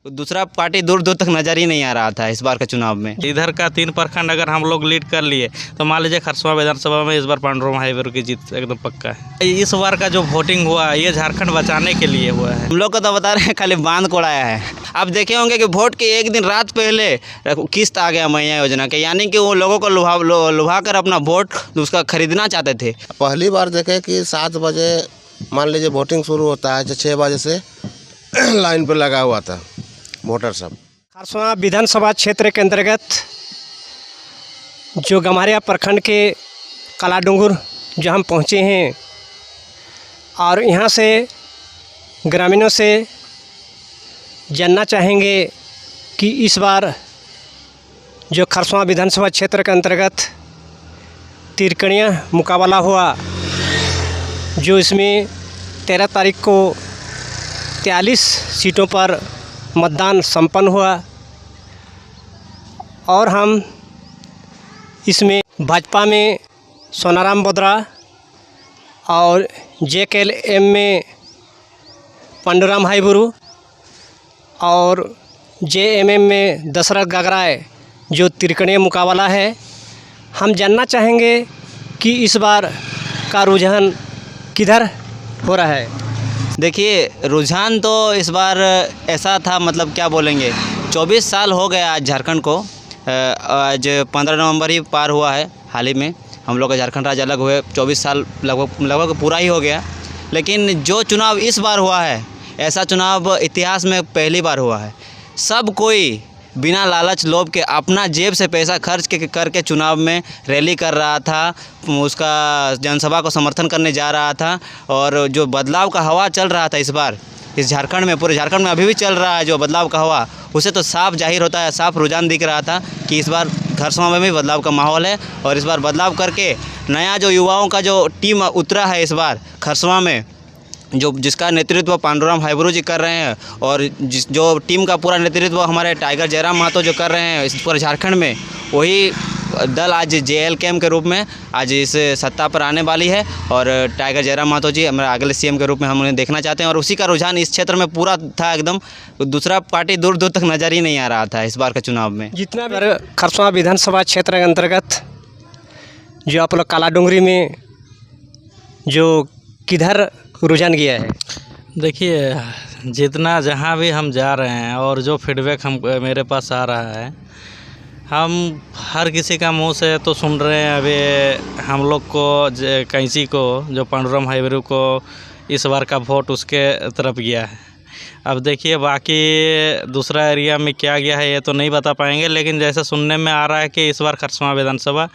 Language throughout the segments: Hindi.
दूसरा पार्टी दूर दूर तक नज़र ही नहीं आ रहा था इस बार के चुनाव में। इधर का 3 प्रखंड अगर हम लोग लीड कर लिए तो मान लीजिए खरसवां विधानसभा में इस बार पांडुरंग हाईवे की जीत एकदम पक्का है। इस बार का जो वोटिंग हुआ ये झारखंड बचाने के लिए हुआ है। हम लोग को तो बता रहे हैं खाली बांध कोड़ाया है। आप देखे होंगे कि वोट के एक दिन रात पहले किस्त आ गया मैया योजना के, यानी कि वो लोगों को लुभा कर अपना वोट उसका खरीदना चाहते थे। पहली बार देखे कि 7 बजे मान लीजिए वोटिंग शुरू होता है, 6 बजे से लाइन पर लगा हुआ था वोटर सब। खरसवां विधानसभा क्षेत्र के अंतर्गत जो गम्हरिया प्रखंड के कालाडूंगर जो हम पहुँचे हैं और यहाँ से ग्रामीणों से जानना चाहेंगे कि इस बार जो खरसवां विधानसभा क्षेत्र के अंतर्गत तिरकणिया मुकाबला हुआ, जो इसमें 13 तारीख को 43 सीटों पर मतदान संपन्न हुआ और हम इसमें भाजपा में सोनाराम बोदरा और JKM में पांडुराम हाईबुरु और JMM में दशरथ गागराय जो तिरकणिया मुकाबला है। हम जानना चाहेंगे कि इस बार का रुझान किधर हो रहा है। देखिए, रुझान तो इस बार ऐसा था, मतलब क्या बोलेंगे, 24 साल हो गया आज झारखंड को। आज 15 नवंबर ही पार हुआ है। हाल ही में हम लोग का झारखंड राज्य अलग हुए 24 साल लगभग पूरा ही हो गया। लेकिन जो चुनाव इस बार हुआ है, ऐसा चुनाव इतिहास में पहली बार हुआ है। सब कोई बिना लालच लोभ के अपना जेब से पैसा खर्च करके चुनाव में रैली कर रहा था, उसका जनसभा को समर्थन करने जा रहा था। और जो बदलाव का हवा चल रहा था इस बार इस झारखंड में, पूरे झारखंड में अभी भी चल रहा है जो बदलाव का हवा, उसे तो साफ जाहिर होता है, साफ रुझान दिख रहा था कि इस बार खरसवां में भी बदलाव का माहौल है। और इस बार बदलाव करके नया जो युवाओं का जो टीम उतरा है इस बार खरसवां में, जिसका नेतृत्व पांडुराम हाईबुरु जी कर रहे हैं, और जो टीम का पूरा नेतृत्व हमारे टाइगर जयराम महतो जो कर रहे हैं इस पूरे झारखंड में, वही दल आज JLKM के रूप में आज इस सत्ता पर आने वाली है। और टाइगर जयराम महतो जी हमारे अगले CM के रूप में हम उन्हें देखना चाहते हैं। और उसी का रुझान इस क्षेत्र में पूरा था एकदम। दूसरा पार्टी दूर दूर तक नज़र ही नहीं आ रहा था इस बार के चुनाव में। जितना भी खरसवां विधानसभा क्षेत्र के अंतर्गत जो आप लोग कालाडूंगरी में जो किधर रुझान गया है। देखिए, जितना जहाँ भी हम जा रहे हैं और जो फीडबैक मेरे पास आ रहा है, हम हर किसी का मुंह से तो सुन रहे हैं। अभी हम लोग को कैंची को जो पांडुरंग हाईबुरु को इस बार का वोट उसके तरफ गया है। अब देखिए बाकी दूसरा एरिया में क्या गया है ये तो नहीं बता पाएंगे, लेकिन जैसे सुनने में आ रहा है कि इस बार खरसवां विधानसभा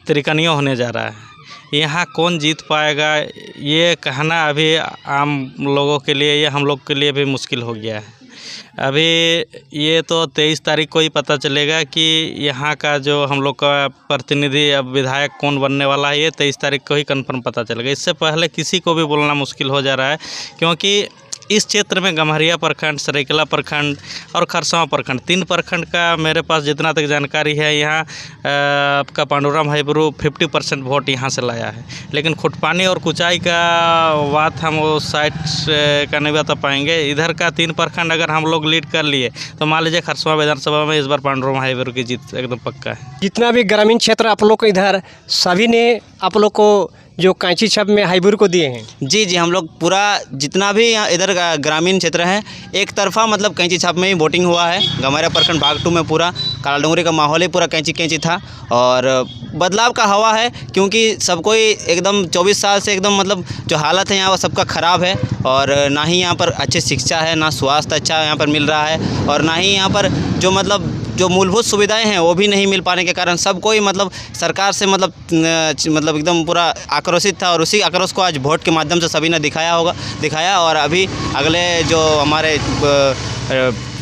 तिरकणिया होने जा रहा है। यहाँ कौन जीत पाएगा ये कहना अभी आम लोगों के लिए, ये हम लोग के लिए भी मुश्किल हो गया है। अभी ये तो 23 तारीख को ही पता चलेगा कि यहाँ का जो हम लोग का प्रतिनिधि अब विधायक कौन बनने वाला है। ये 23 तारीख को ही कंफर्म पता चलेगा। इससे पहले किसी को भी बोलना मुश्किल हो जा रहा है, क्योंकि इस क्षेत्र में गम्हरिया प्रखंड, सरायकेला प्रखंड और खरसवां प्रखंड, 3 प्रखंड का मेरे पास जितना तक जानकारी है, यहाँ आपका पांडुराम हाईबुरु 50% वोट यहाँ से लाया है। लेकिन खुटपानी और कुचाई का बात हम उस साइड का नहीं बता पाएंगे। इधर का 3 प्रखंड अगर हम लोग लीड कर लिए तो मान लीजिए खरसवां विधानसभा में इस बार पांडुराम हाईबुरु की जीत एकदम पक्का है। जितना भी ग्रामीण क्षेत्र आप लोग को इधर सभी ने आप लोग को जो कैंची छप में हाईबुरु को दिए हैं। जी, हम लोग पूरा जितना भी यहाँ इधर ग्रामीण क्षेत्र है, एक तरफा मतलब कैंची छाप में ही वोटिंग हुआ है। गम्हरिया प्रखंड भाग 2 में पूरा कालाडूंगरी का माहौल ही पूरा कैंची था। और बदलाव का हवा है, क्योंकि सब कोई एकदम 24 साल से एकदम मतलब जो हालत है यहाँ वो सबका ख़राब है। और ना ही यहाँ पर अच्छी शिक्षा है, ना स्वास्थ्य अच्छा यहाँ पर मिल रहा है, और ना ही यहाँ पर जो मूलभूत सुविधाएं हैं वो भी नहीं मिल पाने के कारण सब कोई मतलब सरकार से मतलब एकदम पूरा आक्रोशित था। और उसी आक्रोश को आज वोट के माध्यम से सभी ने दिखाया। और अभी अगले जो हमारे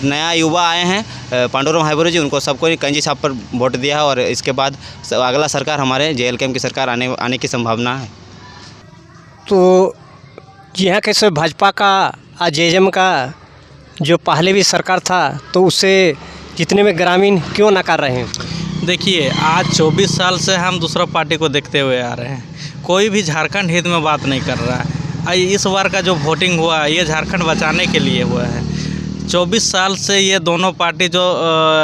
नया युवा आए हैं पांडुरंग हाईबुरु जी, उनको सबको कैंची छाप पर वोट दिया है। और इसके बाद अगला सरकार हमारे JLKM की सरकार आने की संभावना है। तो यहाँ कैसे भाजपा का JJM का जो पहले भी सरकार था, तो उससे जितने में ग्रामीण क्यों नकार रहे हैं। देखिए, आज 24 साल से हम दूसरा पार्टी को देखते हुए आ रहे हैं, कोई भी झारखंड हित में बात नहीं कर रहा है। इस बार का जो वोटिंग हुआ ये झारखंड बचाने के लिए हुआ है। 24 साल से ये दोनों पार्टी जो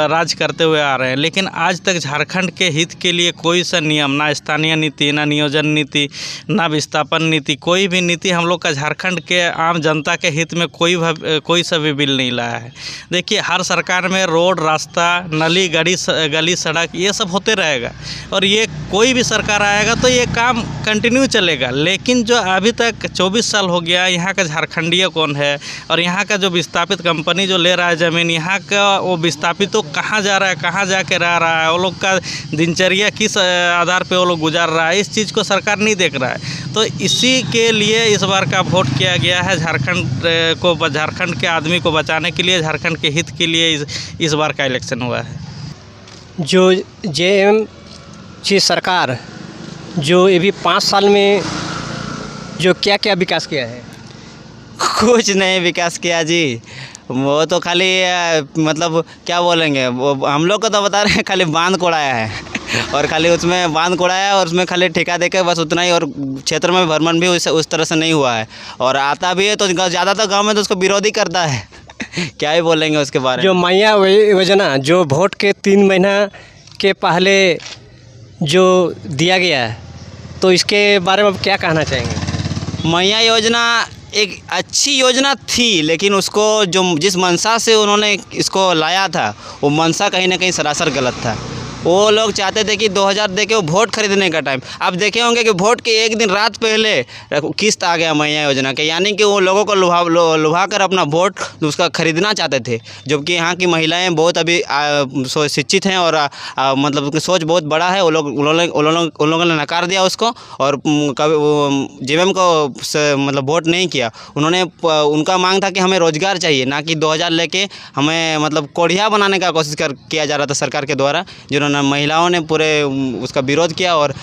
राज करते हुए आ रहे हैं, लेकिन आज तक झारखंड के हित के लिए कोई सा नियम, ना स्थानीय नीति, ना नियोजन नीति, ना विस्थापन नीति, कोई भी नीति हम लोग का झारखंड के आम जनता के हित में कोई सा भी बिल नहीं लाया है। देखिए, हर सरकार में रोड, रास्ता, नली, गली, सड़क, ये सब होते रहेगा और ये कोई भी सरकार आएगा तो ये काम कंटिन्यू चलेगा। लेकिन जो अभी तक 24 साल हो गया, यहाँ का झारखंडीय कौन है और यहाँ का जो विस्थापित कंपनी जो ले रहा है ज़मीन, यहाँ का वो विस्थापित तो कहाँ जा रहा है, कहाँ जाके रह रहा है, वो लोग का दिनचर्या किस आधार पे वो लोग गुजार रहा है, इस चीज़ को सरकार नहीं देख रहा है। तो इसी के लिए इस बार का वोट किया गया है। झारखंड के आदमी को बचाने के लिए, झारखंड के हित के लिए इस बार का इलेक्शन हुआ है। जो JMC सरकार जो ये भी 5 साल में जो क्या क्या विकास किया है? कुछ नहीं विकास किया जी, वो तो खाली मतलब क्या बोलेंगे, वो हम लोग को तो बता रहे हैं खाली बांध कोड़ाया है और खाली उसमें बांध कोड़ाया और उसमें खाली ठेका देके बस उतना ही, और क्षेत्र में भ्रमण भी उस तरह से नहीं हुआ है और आता भी है तो ज़्यादातर गांव में तो उसको विरोधी करता है क्या ही बोलेंगे उसके बारे में। जो मैया योजना जो वोट के 3 महीना के पहले जो दिया गया है, तो इसके बारे में आप क्या कहना चाहेंगे? मैया योजना एक अच्छी योजना थी, लेकिन उसको जिस मंशा से उन्होंने इसको लाया था, वो मंशा कहीं ना कहीं सरासर गलत था। वो लोग चाहते थे कि 2000 दे के वो वोट खरीदने का टाइम, अब देखे होंगे कि वोट के एक दिन रात पहले किस्त आ गया मैया योजना के, यानी कि वो लोगों को लुभा कर अपना वोट उसका खरीदना चाहते थे। जबकि यहाँ की महिलाएं बहुत अभी शिक्षित हैं और मतलब उनकी सोच बहुत बड़ा है। उन लोगों ने नकार दिया उसको और कभी JMM को मतलब वोट नहीं किया। उनका मांग था कि हमें रोज़गार चाहिए, ना कि 2000 लेके हमें मतलब कोढ़िया बनाने का कोशिश किया जा रहा था सरकार के द्वारा, जिन्होंने महिलाओं ने पूरे उसका विरोध किया और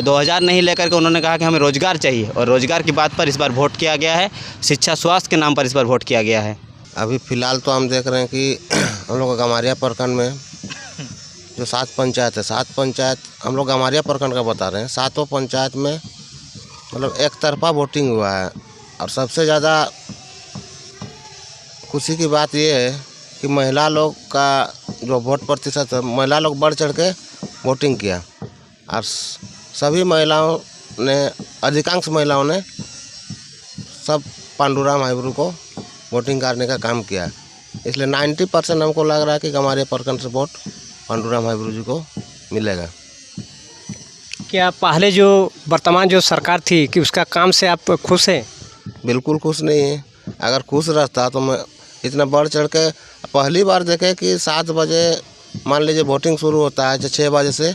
2000 नहीं लेकर के उन्होंने कहा कि हमें रोज़गार चाहिए और रोज़गार की बात पर इस बार वोट किया गया है। शिक्षा स्वास्थ्य के नाम पर इस बार वोट किया गया है। अभी फ़िलहाल तो हम देख रहे हैं कि हम लोग गमारिया प्रखंड में जो 7 पंचायत है, 7 पंचायत हम लोग गमारिया प्रखंड का बता रहे हैं। 7 पंचायत में मतलब एक तरफा वोटिंग हुआ है और सबसे ज़्यादा खुशी की बात ये है कि महिला लोग का जो वोट प्रतिशत है, महिला लोग बढ़ चढ़ के वोटिंग किया और सभी महिलाओं ने, अधिकांश महिलाओं ने सब पांडुराम हाईब्रू को वोटिंग करने का काम किया। इसलिए 90% हमको लग रहा है कि हमारे प्रखंड से वोट पांडुराम हाईब्रू जी को मिलेगा। क्या पहले जो वर्तमान जो सरकार थी कि उसका काम से आप खुश हैं? बिल्कुल खुश नहीं है। अगर खुश रहता तो मैं इतना बढ़ चढ़ के, पहली बार देखे कि 7 बजे मान लीजिए वोटिंग शुरू होता है, 6 बजे से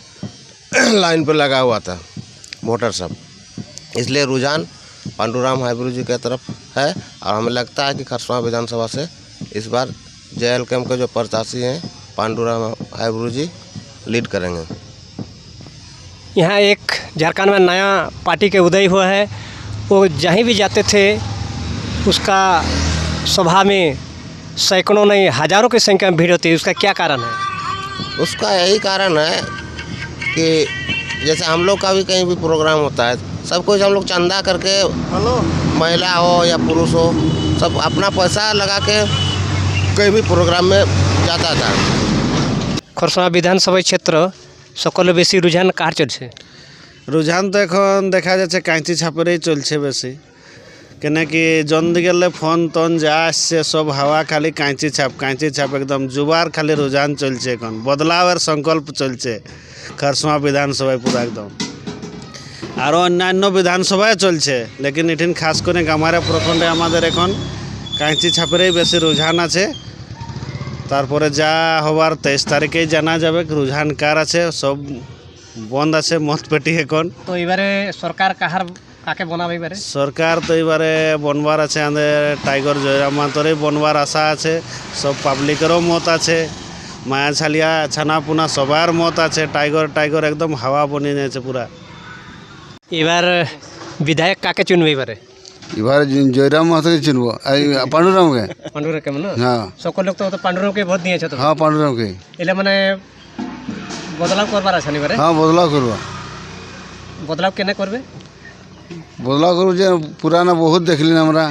लाइन पर लगा हुआ था वोटर सब। इसलिए रुझान पांडुराम हाईब्रू जी की तरफ है और हमें लगता है कि खरसवां विधानसभा से इस बार JLKM के जो प्रत्याशी हैं पांडुराम हाईब्रू जी लीड करेंगे। यहाँ एक झारखंड में नया पार्टी के उदय हुआ है, वो जहीं भी जाते थे उसका सभा में सैकड़ों नहीं हज़ारों की संख्या में भीड़ होती है। उसका क्या कारण है? उसका यही कारण है कि जैसे हम लोग का भी कहीं भी प्रोग्राम होता है, सब कुछ हम लोग चंदा करके, महिला हो या पुरुष हो, सब अपना पैसा लगा के कहीं भी प्रोग्राम में जाता था। खरसवां विधानसभा क्षेत्र सकल बेसी रुझान कार चलছে? रुझान तो এখন দেখা যাচ্ছে কাঁচি ছাপেরই চলছে বেশি, কেন কি জন গেলে ফোন টন যা আসছে সব হাওয়া খালি কাঁচি ছাপ একদম যুবার খালি রুঝান চলছে। এখন বদলাওয়ের সংকল্প চলছে খরসওয়া বিধানসভায় পুরো একদম, আরও অন্যান্য বিধানসভায় চলছে, লেকিন এখানে খাস করে গামারিয়া প্রখণ্ডে আমাদের এখন কাঁচি ছাপেরই বেশি রুঝান আছে। তারপরে যা হবার 23 তারিখেই জানা যাবে রুঝান কার আছে। সব বন্ধ আছে মত পেটি এখন। তো এবারে সরকার কাকে বানাবে এবারে? সরকার তো এবারে বনবার আছে, আমাদের টাইগার জয়রাম মাতরই বনবার আশা আছে। সব পাবলিকেরও মত আছে, মায়া ছালিয়া ছানাপুনা সবার মত আছে। টাইগার একদম হাওয়া বনিয়ে নিয়েছে পুরা। এবার বিধায়ক কাকে চুনবে এবারে? এবার জয়রাম মাহাতোকে চিনবো, পাণ্ডুরামকে। পাণ্ডুরামকে মানে? হ্যাঁ, সকল লোক তো পাণ্ডুরামকে ভোট দিয়েছে তো। হ্যাঁ পাণ্ডুরামকে। এলে মানে বদলাও করবার আছে এবারে? হ্যাঁ বদলাও করবো। বদলাও কেনে করবে? বদলাও করবো যে পুরানা বহুত দেখলি আমরা,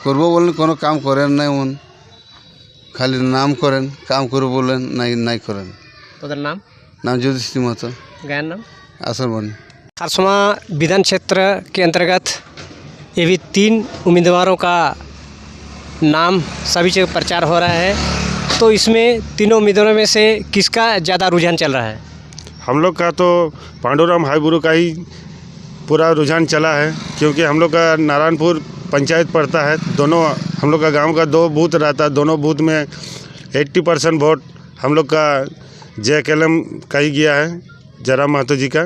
করবো বলে কোনো কাম করেন নাই মন। খালি নাম করেন, কাম করে বলেন নাই নাই করেন। उधर नाम নাম যুধিষ্ঠির মাহাতো, गायन नाम আসরবাণী। खारसमा विधान क्षेत्र के अंतर्गत ये भी 3 उम्मीदवारों का नाम सभी जगह प्रचार हो रहा है, तो इसमें तीनों उम्मीदवारों में से किसका ज़्यादा रुझान चल रहा है? हम लोग का तो पांडुराम हाईबुरु का ही पूरा रुझान चला है, क्योंकि हम लोग का नारायणपुर पंचायत पड़ता है। दोनों हम लोग का गांव का 2 बूथ रहता है, दोनों बूथ में 80% वोट हम लोग का JKLM का ही गया है, जयराम महतो जी का।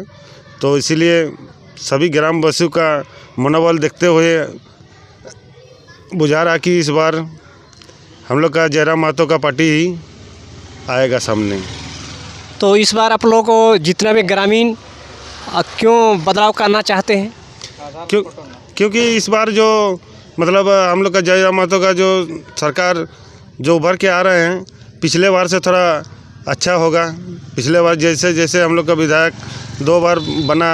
तो इसीलिए सभी ग्रामवासियों का मनोबल देखते हुए बुझा रहा कि इस बार हम लोग का जयराम महतो का पार्टी ही आएगा सामने। तो इस बार आप लोग को जितना भी ग्रामीण क्यों बदलाव करना चाहते हैं? क्योंकि इस बार जो मतलब हम लोग का जयराम महतो का जो सरकार जो उभर के आ रहे हैं, पिछले बार से थोड़ा अच्छा होगा। पिछले बार जैसे हम लोग का विधायक 2 बार बना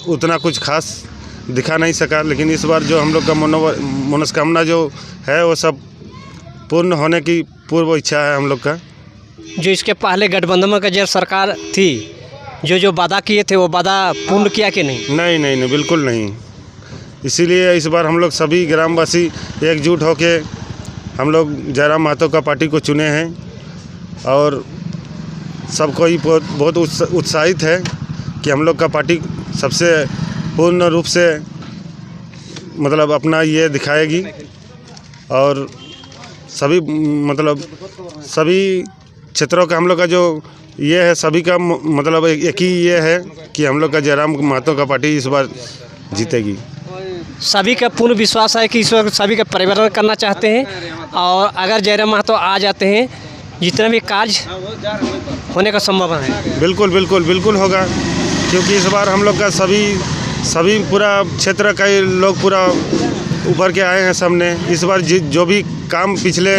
उतना कुछ खास दिखा नहीं सका, लेकिन इस बार जो हम लोग का मनोकामना जो है वो सब पूर्ण होने की पूर्व इच्छा है हम लोग का। जो इसके पहले गठबंधन का जब सरकार थी, जो वादा किए थे वो वादा पूर्ण किया कि नहीं? नहीं, बिल्कुल नहीं। इसीलिए इस बार हम लोग सभी ग्रामवासी एकजुट होके हम लोग जयराम महतो का पार्टी को चुने हैं, और सबको ही बहुत उत्साहित है कि हम लोग का पार्टी सबसे पूर्ण रूप से मतलब अपना ये दिखाएगी, और सभी मतलब सभी क्षेत्रों का हम लोग का जो ये है, सभी का मतलब एक ही ये है कि हम लोग का जयराम महतो का पार्टी इस बार जीतेगी। सभी का पूर्ण विश्वास है कि इस वक्त सभी का परिवर्तन करना चाहते हैं, और अगर जयराम महतो आ जाते हैं जितना भी कार्य होने का संभावना है। बिल्कुल होगा, क्योंकि इस बार हम लोग का सभी पूरा क्षेत्र का लोग पूरा उभर के आए हैं सामने। इस बार जो भी काम पिछले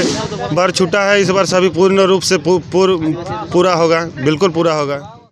बार छूटा है, इस बार सभी पूर्ण रूप से पूरा होगा, बिल्कुल पूरा होगा।